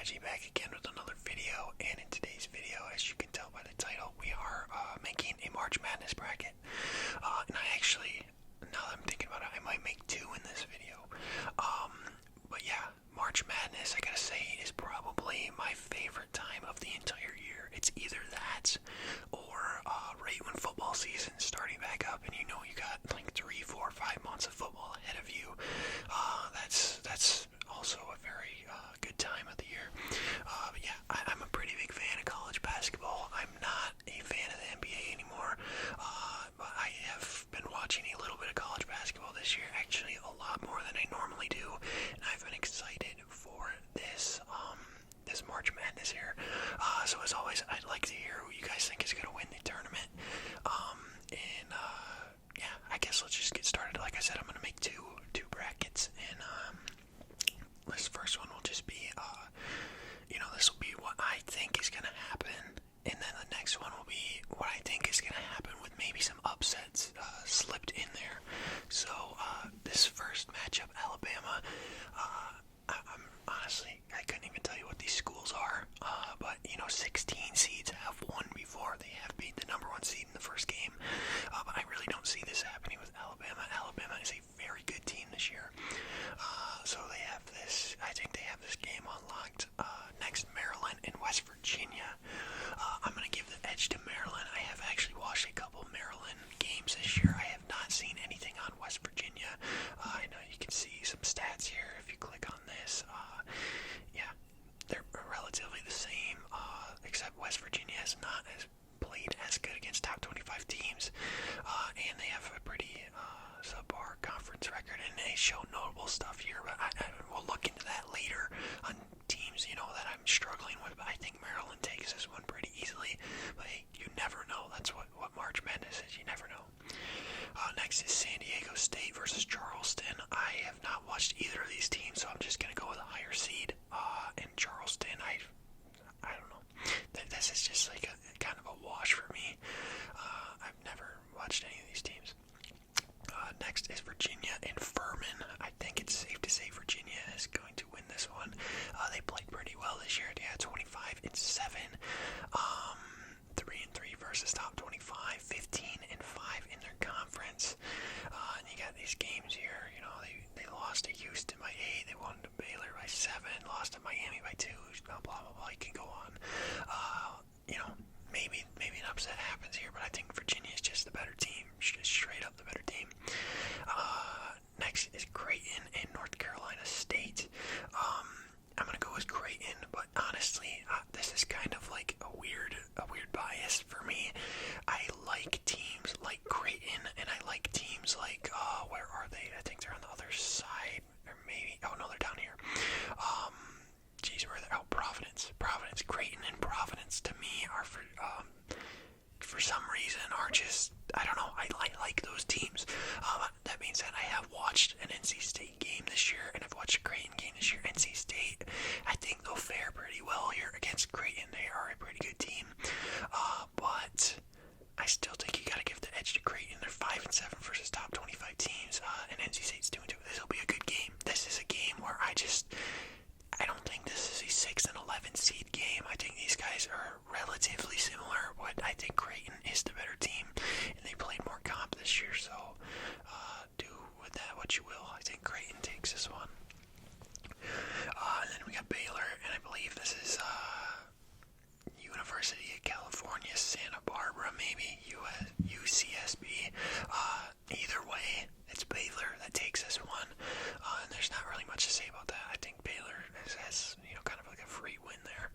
Reggie back again with another video, and in today's video, as you can tell by the title, we are making a March Madness bracket. And I actually, now that I'm thinking about it, I might make two in this video. But yeah, March Madness, I gotta say, is probably my favorite time of the entire year. It's either that or right when football season's starting back up, and you know you got like 3, 4, 5 months of football ahead of you. That's also a very good time of the year. But yeah, I'm a pretty big fan of college basketball. I'm not a fan of the NBA anymore, but I have been watching a little bit of college basketball this year, actually a lot more than I normally do, and I've been excited for this March Madness here. So as always, I'd like to hear who you guys think is going to win the tournament. Yeah, I guess let's just get started. Like I said, I'm going to make two brackets, and this first one will just be, this will be what I think is going to happen, and then the next one will be what I think is going to happen with maybe some upsets slipped in there. So this first matchup, Alabama, I'm honestly, I couldn't even tell you what these schools are, but 16 seeds have won before. They have beat the number one seed in the first game, but I really don't see this happening with Alabama. Alabama is a very good team this year, so they have this. I think they have this game unlocked. Next, Maryland and West Virginia. I'm going to give the edge to Maryland. I have actually watched a couple Maryland games this year. I have not seen anything on West Virginia. I know you can see some stats here if you click on this. Yeah, they're relatively the same, except West Virginia has not played as good against top 25 teams, and they have a pretty subpar conference record, and they show notable stuff here, but I will look into that later on teams, that I'm struggling with, but I think Maryland takes this one pretty easily, but hey, you never know. That's what March Madness is. You never know. Next is San Diego State versus Charleston. I have not watched either of these teams, so I'm just going to go with a higher seed. And Charleston, I don't know. This is just like a kind of a wash for me. I've never watched any of these teams. Next is Virginia and Furman. I think it's safe to say Virginia is going to win this one. They played pretty well this year. Yeah, 25-7. 3-3 versus top 25. 15-5 in their conference. And you got these games here. They lost to Houston by 8. They won to Baylor by 7. Lost to Miami by 2. Blah blah blah. You can go on. Maybe an upset happens here, but I think Virginia is just the better team. Just straight up the better team. Next is Creighton and North Carolina State. I'm gonna go with Creighton, but honestly, this is kind of like a weird bias for me. I like teams like Creighton, and I like teams like where are they? I think they're on the other side, or maybe no, they're down here. Where are they? Providence, Creighton, and Providence to me are for some reason are just, I don't know. I like those teams. That being said, I have watched an NC State game this year, and I've watched a Creighton game this year. NC State, I think they'll fare pretty well here against Creighton. They are a pretty good team, but I still think you gotta give the edge to Creighton. They're 5-7 versus top 25 teams, and NC State's 2-2. This will be a good game. This is a game where I don't think this is a 6 and 11 seed game. I think these guys are relatively similar, but I think Creighton is the better team, and they played more comp this year, so do with that what you will. I think Creighton takes this one. And then we got Baylor, and I believe this is University of California, Santa Barbara, maybe UCSB. Either way, it's Baylor that takes this one, and there's not really much to say about that. I think Baylor has kind of like a free win there.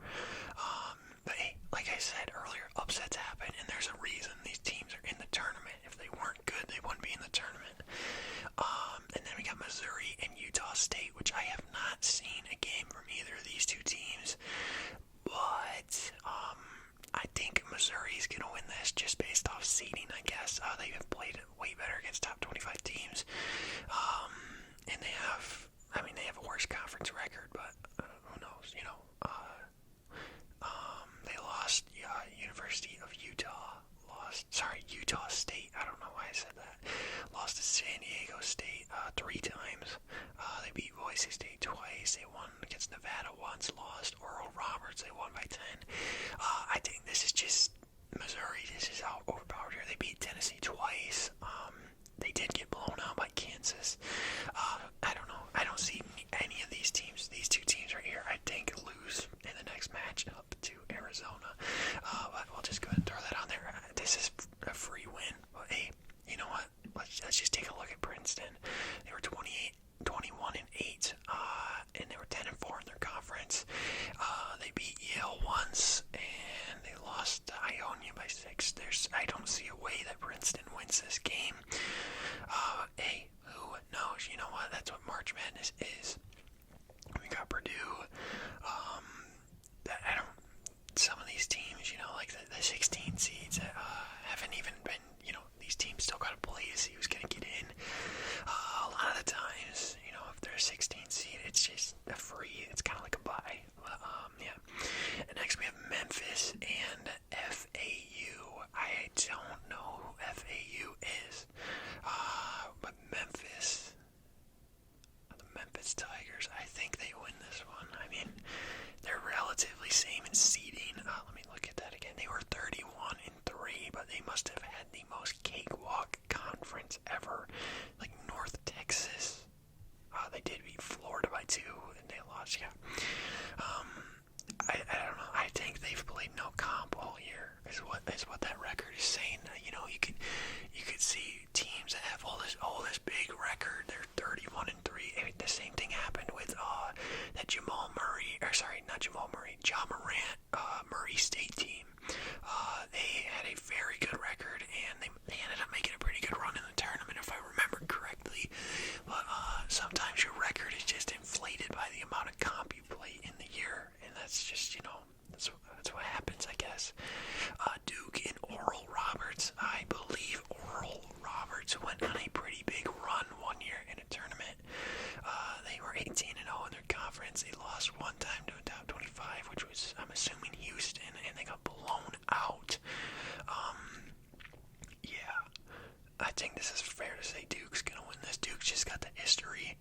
But hey, like I said earlier, upsets happen, and there's a reason these teams are in the tournament. If they weren't good, they wouldn't be in the tournament. And then we got Missouri and Utah State, which I have not seen a game from either of these two teams, but I think Missouri is going to win this just based off seeding, I guess. They have played way better against top 25 teams, and they have a worse conference record, but who knows, they lost Utah State, I don't know why I said that, lost to San Diego State 3 times, they beat Boise State twice, they won against Nevada once, lost Oral Roberts. They won by 10. I think this is just Missouri. This is how overpowered here. They beat Tennessee twice. They did get blown out by Kansas. I don't know. I don't see any of these teams. These two teams right here, I think, lose in the next match up to Arizona. But we'll just go ahead and throw that on there. This is a free win. But hey, you know what? Let's just take a look at Princeton. They were 21-8, and they were 10-4 in their conference. They beat Yale once, and they lost to Ionia by 6. I don't see a way that Princeton wins this game. Hey, who knows? You know what? That's what March Madness is. We got Purdue. Some of these teams, you know, like the 16 seeds, haven't even been, you know, these teams still got to play to see who's going to get in. A lot of the times, you know, if they're a 16 seed, it's just a free, it's kind of like a bye. Yeah. And next we have Memphis and FAU. I don't know who FAU is, but Memphis, the Memphis Tigers, I think they win this one. I mean, they're relatively same in seeding. Let me look at that again. They were 31-3, but they must have had the most cakewalk conference ever. Like North Texas. They did beat Florida by 2, and they lost. Yeah. I don't know. I think they've played no comp all year. Is what that record is saying. You know, you could see teams that have all this big record. They're 31-3. I mean, the same thing happened with that Jamal Murray, or sorry, not Jamal Murray, Ja Morant, Murray State team. They had a very good record, and they ended up making a pretty good run in the tournament, if I remember correctly. But sometimes your record is just inflated by the amount of comp you play in the year, and that's just, you know, that's what happens, I guess. Duke and Oral Roberts. I believe Oral Roberts went on a pretty big run one year in a tournament. They were 18-0 in their conference. They lost one time to a top 25, which was, I'm assuming, Houston, and they got blown out. Yeah, I think this is fair to say Duke's gonna win this. Duke's just got the history.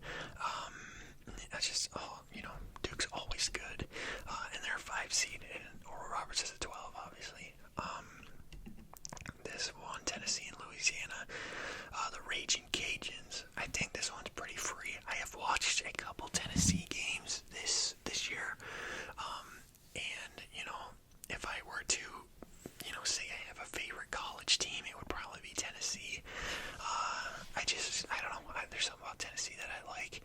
That's just, you know, Duke's always good. And they're a 5 seed, and Oral Roberts is a 12, obviously. This one, Tennessee and Louisiana, the Raging Cajuns. I think this one's pretty free. I have watched a couple Tennessee games this year, and you know, if I were to, you know, say I have a favorite college team, it would probably be Tennessee. I don't know. There's something about Tennessee that I like.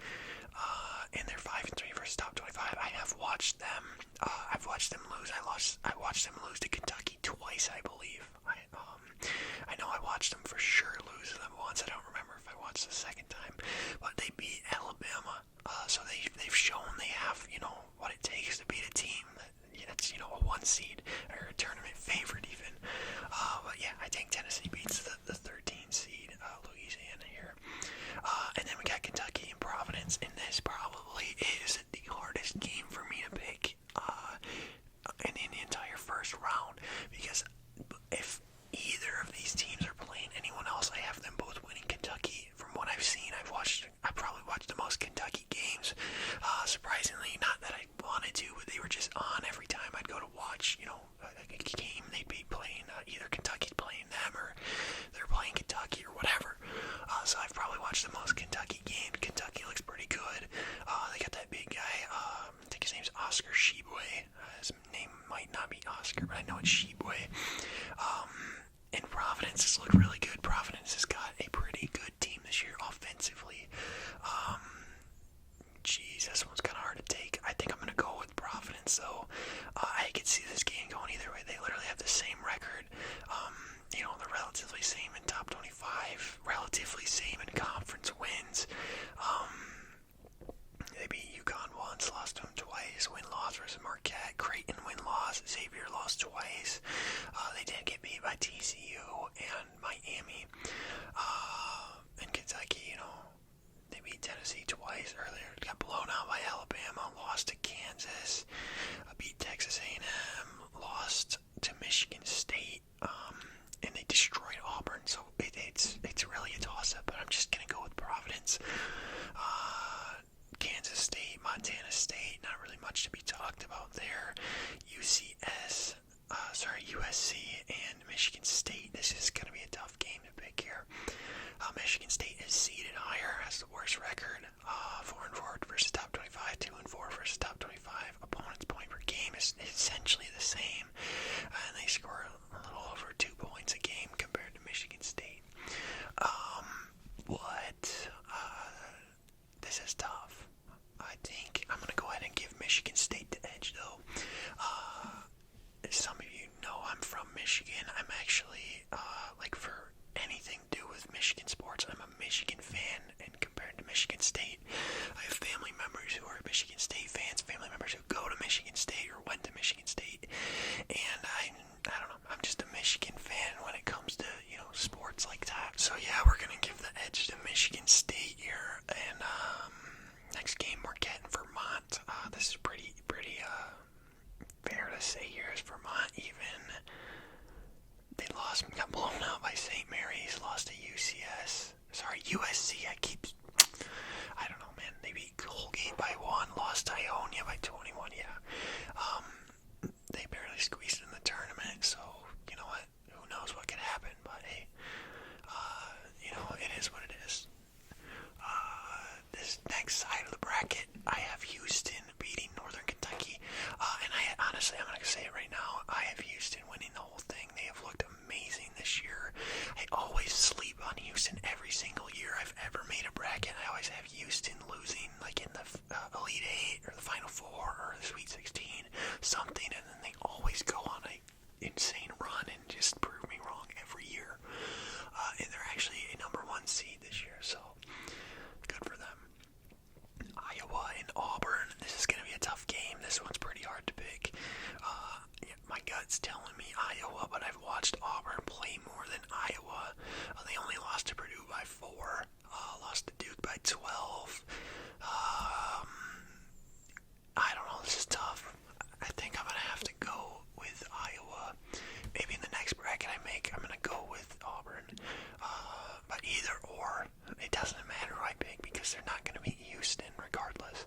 And they're 5-3 versus top 25. I have watched them. I've watched them lose. I watched them lose to Kentucky twice, I believe. I know I watched them for sure lose them once. I don't remember if I watched the second time, but they beat Alabama. So they've shown they have, you know, what it takes to beat a team that's, you know, a 1 seed or a tournament favorite even. But yeah, I think Tennessee beats the 13 seed Louisiana here. And then we got Kentucky and Providence, and this probably is the hardest game for me to pick in the entire first round, because if either of these teams are playing anyone else, I have them both winning. Kentucky, from what I've seen, I probably watched the most Kentucky games. Surprisingly, not that I wanted to, but they were just on every time I'd go to watch, you know, a game. They'd be playing, either Kentucky's playing them or they're playing Kentucky or whatever. So I've probably watched the most Kentucky games. Kentucky looks pretty good. They got that big guy, I think his name's Oscar Shibwe. His name might not be Oscar, but I know it's Shibwe. And Providence has looked really good. Providence has got a pretty good team this year offensively. This one's kind of hard to take. I think I'm going to go with Providence, though. I could see this game going either way. They literally have the same record. You know, they're relatively same in top 25, relatively same in conference wins. They beat UConn once, lost to them twice. Win-loss versus Marquette. Creighton win-loss. Xavier lost twice. They did get beat by TCU and Miami. And Kentucky, you know, they beat Tennessee twice earlier. Got blown out by Alabama. Lost to Kansas. Beat Texas A&M. Lost to Michigan State. And they destroyed Auburn. So it's really a toss-up. But I'm just going to go with Providence. Kansas State, Montana State, not really much to be talked about there. lost to Ionia by 21, yeah. They barely squeezed in the tournament, so, you know what, who knows what could happen, but hey, it is what it is. This next side of the bracket, I have Houston beating Northern Kentucky, and honestly, I'm going to say it right now, I have Houston winning the whole thing. They have looked amazing this year. I always sleep on Houston every single year I've ever made a bracket. I always have Houston losing, like in the Elite 8 or the Final 4 or the Sweet 16, something, and then they always go on a insane run and just prove me wrong every year. And they're actually a number 1 seed this year, so good for them. Iowa and Auburn. This is going to be a tough game. This one's pretty hard to pick. My gut's telling me Iowa, but I've watched Auburn play more than Iowa. They only lost to Purdue by 4. Lost to Duke by 12. I don't know. This is tough. I think I'm going to have to go with Iowa. Maybe in the next bracket I make, I'm going to go with Auburn. But either or, it doesn't matter who I pick because they're not going to beat Houston regardless.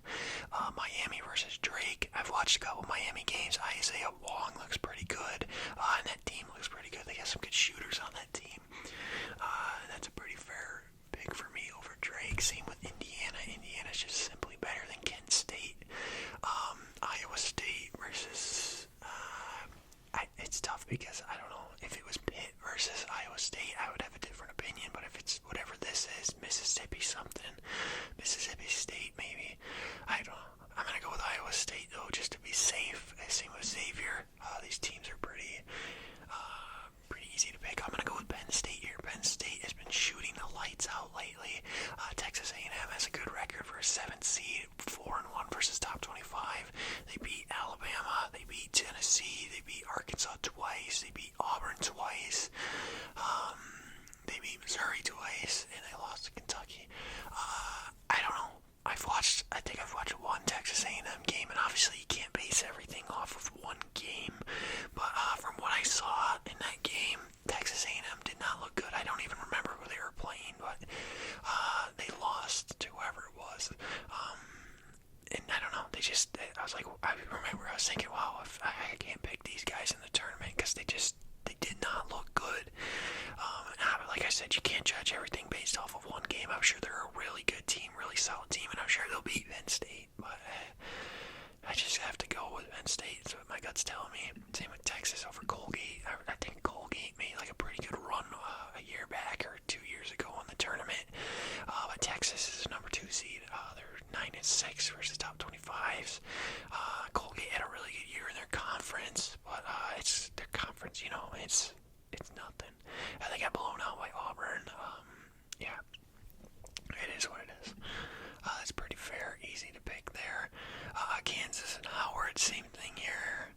Miami versus Drake. I've watched a couple Miami games. Isaiah Wong looks pretty good. And that team looks pretty good. They got some good shooters on that team. That's a pretty fair pick for me over Drake. Same with Indiana. Indiana's just simply better than Kent State. Iowa State versus... it's tough because I don't know. If it was Pitt versus Iowa State, I would have a different opinion. But if it's whatever this is, Mississippi something, Mississippi State maybe, I don't know. I'm going to go with Iowa State, though, just to be safe. Same with Xavier. These teams are pretty easy to pick. I'm going to go with Penn State here. Penn State has been shooting the lights out lately. Texas A&M has a good record for a 7th seed, 4-1 versus top 25. They beat Alabama. They beat Tennessee. They beat Arkansas twice. They beat Auburn twice. They beat Missouri twice, and they lost to Kentucky. I don't know. I think I've watched one Texas A&M game, and obviously you can't base everything off of one game, but from what I saw in that game, Texas A&M did not look good. I don't even remember who they were playing, but they lost to whoever it was, and I don't know, I was like, I remember I was thinking, wow, if I can't pick these guys in the tournament, because they did not look good. Like I said, you can't judge everything based off of one game. I'm sure they're a really good team, really solid team, and I'm sure they'll beat Penn State, but I just have to go with Penn State. That's what my gut's telling me. Same with Texas over Colgate. I think Colgate made like a pretty good run a year back or 2 years ago in the tournament, but Texas is a number 2 seed. They're 9-6 versus top 25s. Colgate had a really good year in their conference, but it's their conference, it's nothing. They got blown out by Auburn. Yeah, it is what it is. That's pretty fair, easy to pick there. Kansas and Howard, same thing here.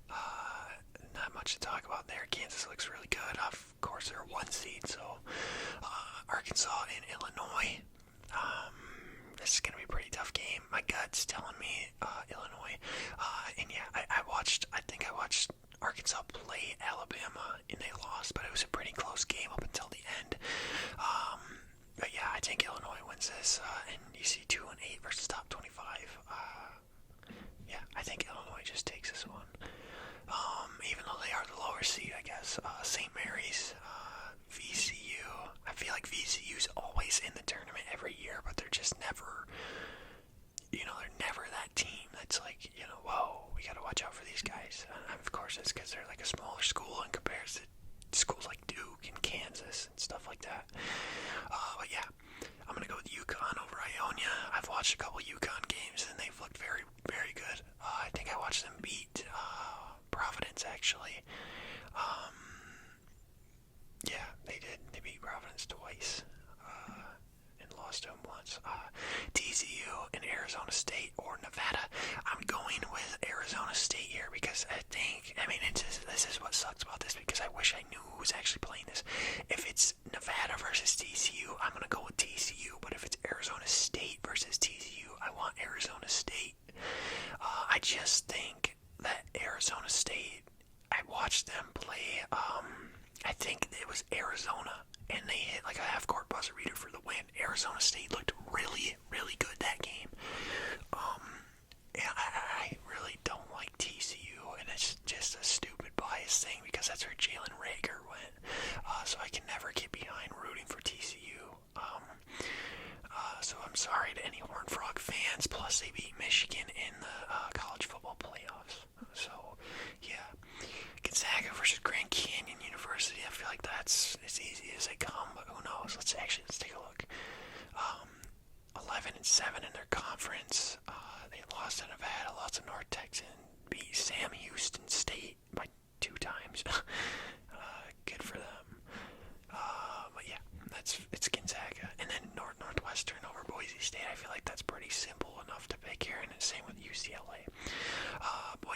Not much to talk about there. Kansas looks really good. Of course, they're a 1 seed, so Arkansas and Illinois. This is going to be a pretty tough game. My gut's telling me Illinois. And yeah, I think I watched Arkansas play Alabama, and they lost, but it was a pretty close game up until the end. But yeah, I think Illinois wins this, and you see 2-8 versus top 25. Yeah, I think Illinois just takes this one. Even though they are the lower seed, I guess. St. Mary's, VCU. I feel like VCU's always in the tournament every year, but they're just never, they're never that team that's like, whoa, we gotta watch out for these guys. And of course, it's because they're like a smaller school in comparison to schools like Duke and Kansas and stuff like that. But yeah, I'm gonna go with UConn over Ionia. I've watched a couple UConn games, and they've looked very, very good. I think I watched them beat Providence, actually. Yeah, they did. They beat Providence twice. And lost to them once. TCU and Arizona State or Nevada. I'm going with Arizona State here because this is what sucks about this, because I wish I knew who was actually playing this. If it's Nevada versus TCU, I'm going to go with TCU, but if it's Arizona State versus TCU, I want Arizona State. I just think that Arizona State, I watched them play, I think it was Arizona, and they hit like a half-court buzzer beater for the win. Arizona State looked really, really good that game.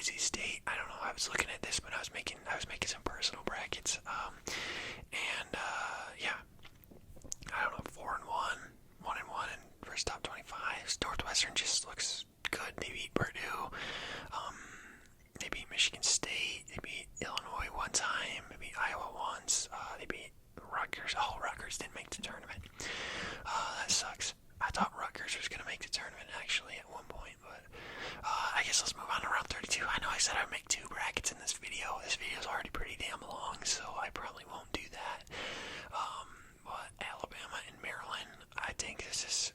Boise State. I don't know. I was looking at this, but I was making some personal brackets. Yeah, I don't know. 4-1, 1-1, and first top 25. Northwestern just looks good. They beat Purdue. They beat Michigan State. They beat Illinois one time. They beat Iowa once. They beat Rutgers. Oh, Rutgers didn't make the tournament. That sucks. I thought Rutgers was going to make the tournament, actually, at one point, but I guess let's move on to round 32. I know I said I'd make 2 brackets in this video. This video's already pretty damn long, so I probably won't do that. But Alabama and Maryland, I think this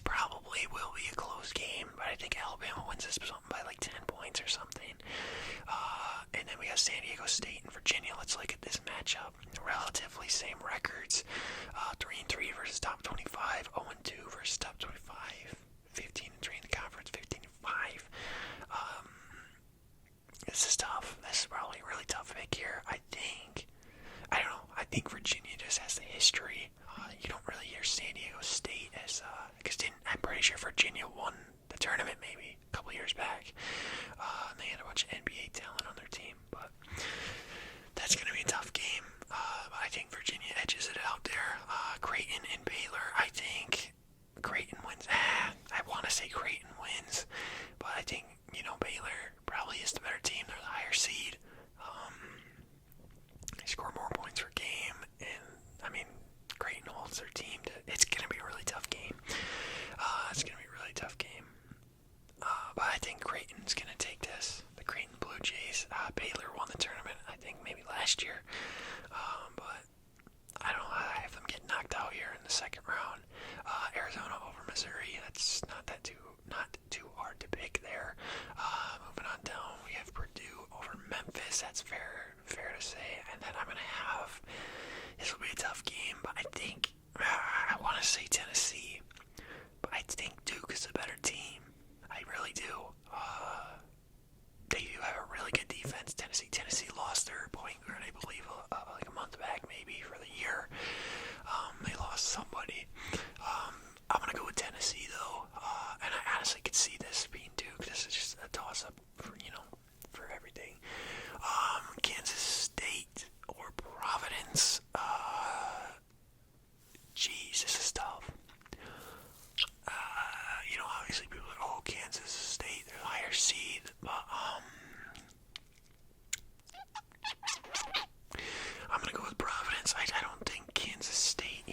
probably will be a close game, but I think Alabama wins this by like 10 points or something. And then we got San Diego State and Virginia. Let's look at this matchup. Relatively same records. 3-3 versus top 25. 0-2 versus top 25. 15-3 in the conference. 15-5. This is tough. This is probably a really tough pick here. I don't know. I think Virginia just has the history. You don't really hear San Diego State as, because I'm pretty sure Virginia won the tournament maybe a couple years back. And they had a bunch of NBA talent on their team, but that's going to be a tough game. I think Virginia edges it out there. Creighton and Baylor, I think Creighton wins. I want to say Creighton wins, but I think, Baylor probably is the better team. They're the higher seed. They score more points per game, and, Creighton holds their team to, it's going to be a really tough game. But I think Creighton's going to take this. The Creighton Blue Jays. Baylor won the tournament, I think, maybe last year. But I don't know. I have them get knocked out here in the second round. Arizona over Missouri. That's not too hard to pick there. Moving on down, we have Purdue over Memphis. That's fair to say. And then I'm going to have, this will be a tough game, but I think, I want to say Tennessee, but I think Duke is a better team. I really do. They do have a really good defense. Tennessee lost their point guard, I believe, like a month back maybe for the year. They lost somebody. I'm going to go with Tennessee, though. And I honestly could see this being Duke. This is just a toss-up for everything. Kansas State or Providence. Jeez, this is tough. Obviously people are like, oh, Kansas State, they're the higher seed. But, I'm going to go with Providence. I don't think Kansas State,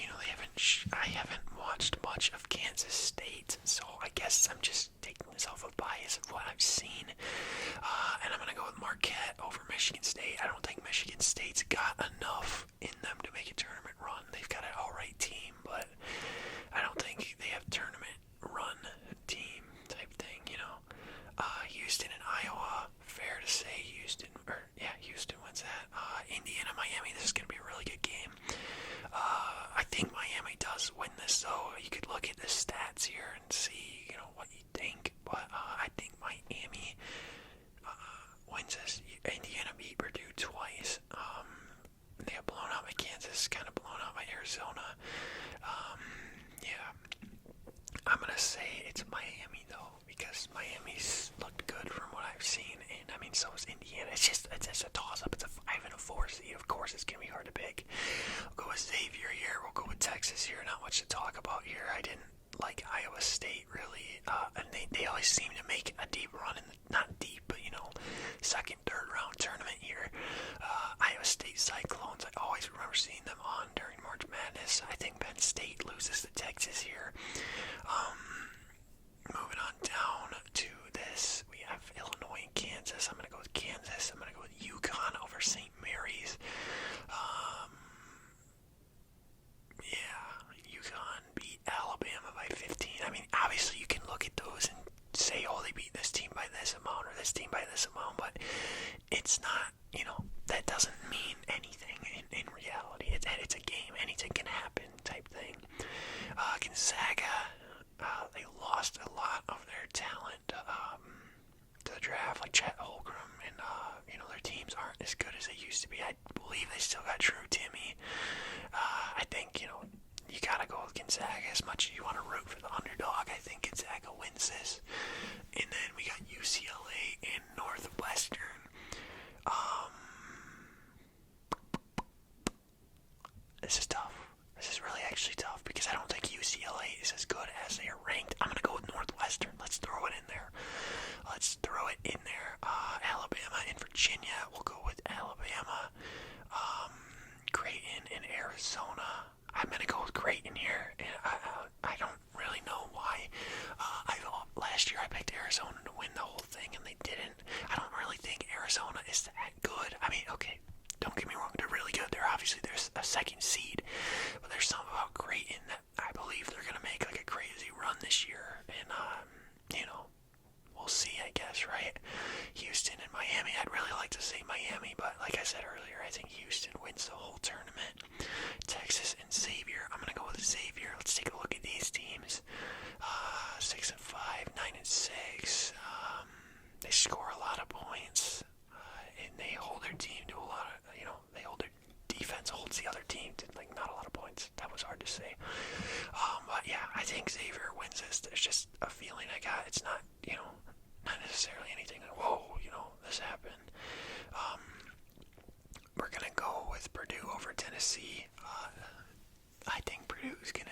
I haven't watched much of Kansas State, so I guess I'm just taking this off of bias of what I've seen. And I'm going to go with Marquette over Michigan State. I don't think Michigan State's got enough in them to make a tournament run. They've got an alright team, but I don't think they have tournament run team type thing, Houston and Iowa, fair to say Houston wins that. Indiana, Miami, this is going to be a really good game. I think Miami does win this, though. You could look at the stats here and see, what you think, but I think Miami wins this. Indiana beat Purdue twice. They got blown out by Kansas, kind of blown out by Arizona. I'm going to say it's Miami, though, because Miami's looked good from what I've seen, and so is Indiana. It's just a toss-up. It's a 5 and a 4 seed. Of course, it's going to be hard to pick. We'll go with Xavier here. We'll go with Texas here. Not much to talk about here. I didn't like Iowa State, really, and they always seem to make a deep run, not deep, but, second, third round tournament here. Iowa State Cyclones, I always remember seeing them on during March Madness. I think Penn State loses to Texas here. Moving on down to this, we have Illinois and Kansas. I'm going to go with Kansas. I'm going to go with UConn over St. Mary's. UConn beat Alabama by 15. Obviously you can look at those and say, oh, they beat this team by this amount or this team by this amount, but it's not, that doesn't mean anything in reality. It's a game. Anything can happen type thing. Gonzaga, they lost a lot of their talent to the draft, like Chet Holmgren, and their teams aren't as good as they used to be. I believe they still got Drew Timmy. I think you gotta go with Gonzaga as much as you want to root for the underdog. I think Gonzaga wins this. And then we got UCLA and Northwestern. Virginia. We'll go with Alabama, Creighton, and Arizona. I'm gonna go with Creighton here, and I don't really know why. Last year I picked Arizona to win the whole thing, and they didn't. I don't really think Arizona is that good. I mean, okay, don't get me wrong, they're really good. There's a second seed, but there's something about Creighton that I believe they're gonna make like a crazy run this year, and we'll see, I guess, right? Houston and Miami. I'd really like to say Miami, but like I said earlier, I think Houston wins the whole tournament. Texas and Xavier. I'm gonna go with Xavier. Let's take a look at these teams. 6-5, 9-6. They score a lot of points, and they hold their team to a lot of, they hold their defense holds the other team to like not a lot of points. That was hard to say. But yeah, I think Xavier wins this. There's just a feeling I got. It's not, not necessarily anything like, whoa, this happened. We're gonna go with Purdue over Tennessee. I think Purdue's gonna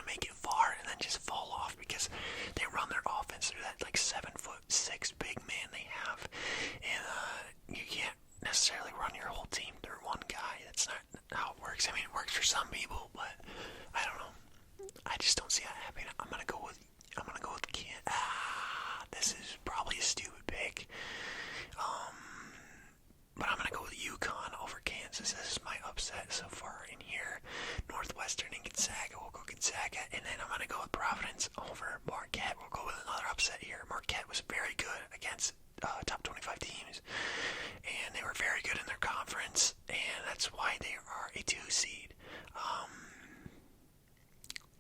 make it far and then just fall off because they run their offense through that like 7'6" big man they have, and you can't necessarily run your whole team through one guy. That's not how it works. I mean, it works for some people, but I don't know. I just don't see that happening. I'm gonna go with this is probably a stupid pick. But I'm gonna go with UConn over Kansas. This is my upset so far in here. Northwestern and Gonzaga. We'll go Gonzaga, and then I'm gonna go with Providence over Marquette. We'll go with another upset here. Marquette was very good against top 25 teams, and they were very good in their conference, and that's why they are a 2 seed.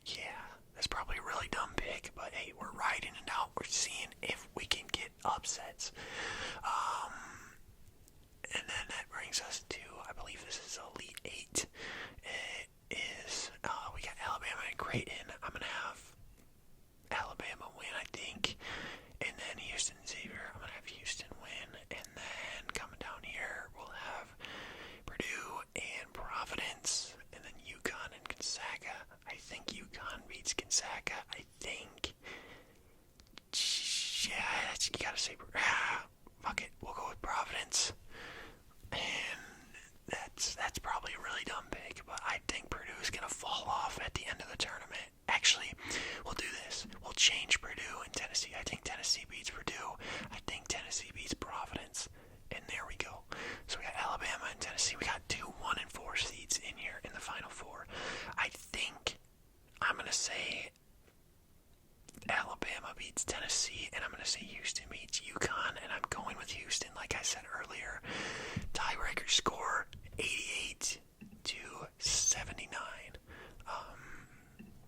Yeah, that's probably a really dumb pick, but hey, we're riding it out. We're seeing if we can get upsets. And then that brings us to, I believe this is Elite 8. It is, we got Alabama and Creighton. I'm going to have Alabama win, I think. And then Houston Xavier, I'm going to have Houston win. And then coming down here, we'll have Purdue and Providence. And then UConn and Gonzaga. I think UConn beats Gonzaga. I think. Yeah, you got to say, fuck it. We'll go with Providence. And that's probably a really dumb pick, but I think Purdue is going to fall off at the end of the tournament. Actually, we'll do this. We'll change Purdue and Tennessee. I think Tennessee beats Purdue. I think Tennessee beats Providence. And there we go. So we got Alabama and Tennessee. We got 2 1 and 4 seeds in here in the Final Four. I think I'm going to say Alabama beats Tennessee, and I'm going to say Houston beats UConn, and I'm going with Houston, like I said earlier. Tiebreaker score 88-79.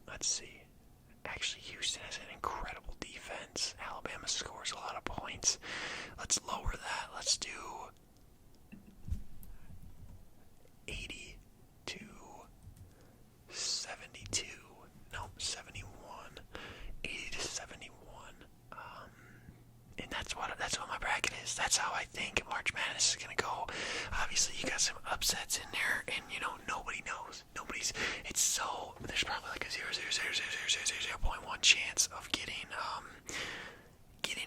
Let's see. Actually, Houston has an incredible defense. Alabama scores a lot of points. Let's lower that. Let's do 80-72. No, 71. 80-71. And that's what my bracket is. That's how I think March Madness is gonna go. Obviously, you got some upsets in there, and nobody knows. There's probably like a 0.1 chance of getting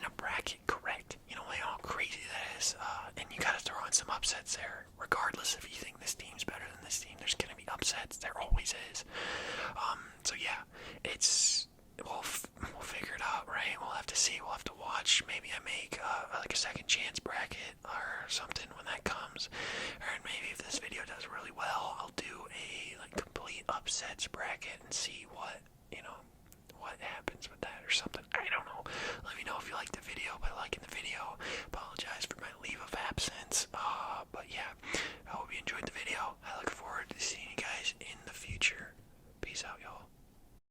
a bracket correct. How crazy that is. And you gotta throw in some upsets there. Regardless if you think this team's better than this team, there's gonna be upsets. There always is. So yeah, we'll figure it out, right? We'll have to see. We'll have to watch. Maybe I make like a second chance bracket or something when that comes. Or maybe if this video does really well, I'll do a complete upsets bracket and see what happens with that or something. I don't know. Let me know if you liked the video by liking the